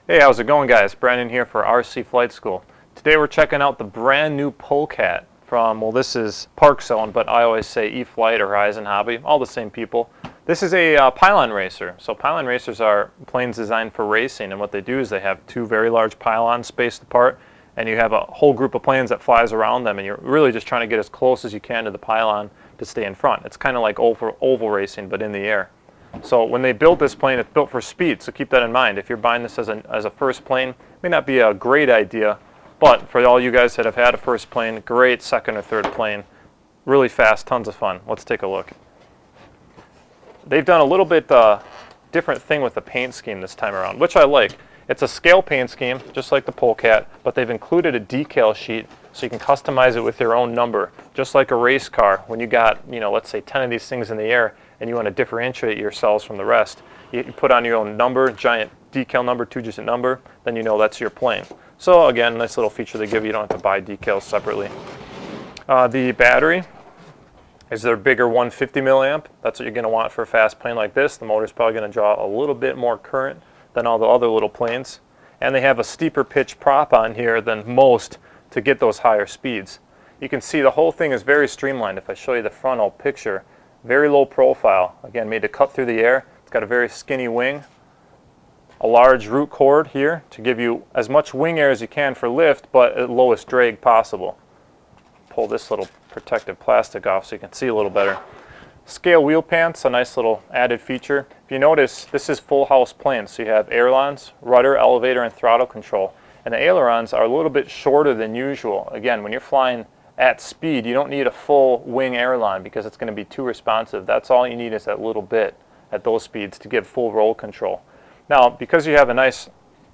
Hey, how's it going, guys? Brandon here for RC Flight School. Today we're checking out the brand new PoleCat from, well, this is Parkzone, but I always say eFlight or Horizon Hobby, all the same people. This is a pylon racer. So pylon racers are planes designed for racing, and what they do is they have two very large pylons spaced apart, and you have a whole group of planes that flies around them, and you're really just trying to get as close as you can to the pylon to stay in front. It's kind of like oval racing, but in the air. So when they built this plane, it's built for speed, so keep that in mind. If you're buying this as a first plane, it may not be a great idea, but for all you guys that have had a first plane, great second or third plane. Really fast, tons of fun. Let's take a look. They've done a little bit different thing with the paint scheme this time around, which I like. It's a scale paint scheme, just like the PoleCat, but they've included a decal sheet so you can customize it with your own number, just like a race car. When you got, let's say 10 of these things in the air and you want to differentiate yourselves from the rest, you put on your own number, giant decal number, two-digit number, then you know that's your plane. So again, nice little feature they give you. You don't have to buy decals separately. The battery is their bigger 150 milliamp. That's what you're going to want for a fast plane like this. The motor's probably going to draw a little bit more current than all the other little planes. And they have a steeper pitch prop on here than most to get those higher speeds. You can see the whole thing is very streamlined. If I show you the frontal picture, very low profile. Again, made to cut through the air. It's got a very skinny wing. A large root cord here to give you as much wing air as you can for lift, but at lowest drag possible. Pull this little protective plastic off so you can see a little better. Scale wheel pants, a nice little added feature. If you notice, this is full house plane, so you have ailerons, rudder, elevator, and throttle control. And the ailerons are a little bit shorter than usual. Again, when you're flying at speed, you don't need a full wing aileron because it's going to be too responsive. That's all you need is that little bit at those speeds to give full roll control. Now, because you have a nice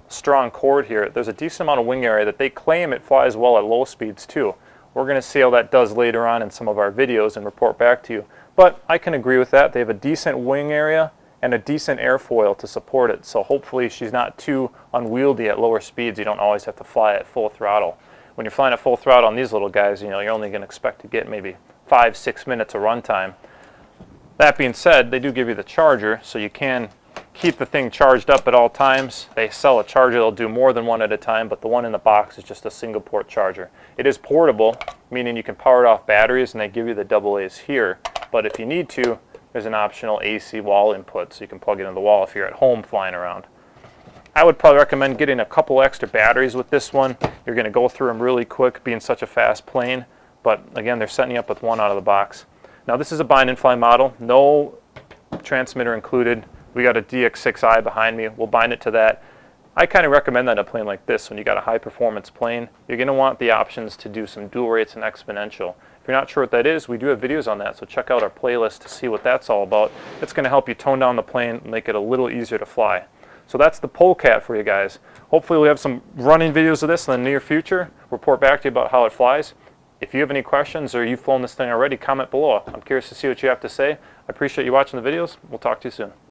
strong cord here, there's a decent amount of wing area that they claim it flies well at low speeds too. We're going to see how that does later on in some of our videos and report back to you. But I can agree with that. They have a decent wing area and a decent airfoil to support it. So hopefully she's not too unwieldy at lower speeds. You don't always have to fly at full throttle. When you're flying at full throttle on these little guys, you're only going to expect to get maybe 5-6 minutes of runtime. That being said, they do give you the charger, so you can keep the thing charged up at all times. They sell a charger that'll do more than one at a time, but the one in the box is just a single port charger. It is portable, meaning you can power it off batteries, and they give you the AA's here. But if you need to, there's an optional AC wall input, so you can plug it into the wall if you're at home flying around. I would probably recommend getting a couple extra batteries with this one. You're going to go through them really quick, being such a fast plane. But again, they're setting you up with one out of the box. Now this is a bind and fly model, no transmitter included. We got a DX6i behind me. We'll bind it to that. I kind of recommend that in a plane like this. When you got a high performance plane, you're going to want the options to do some dual rates and exponential. If you're not sure what that is, we do have videos on that, so check out our playlist to see what that's all about. It's going to help you tone down the plane and make it a little easier to fly. So that's the PoleCat for you guys. Hopefully we'll have some running videos of this in the near future. Report back to you about how it flies. If you have any questions or you've flown this thing already, comment below. I'm curious to see what you have to say. I appreciate you watching the videos. We'll talk to you soon.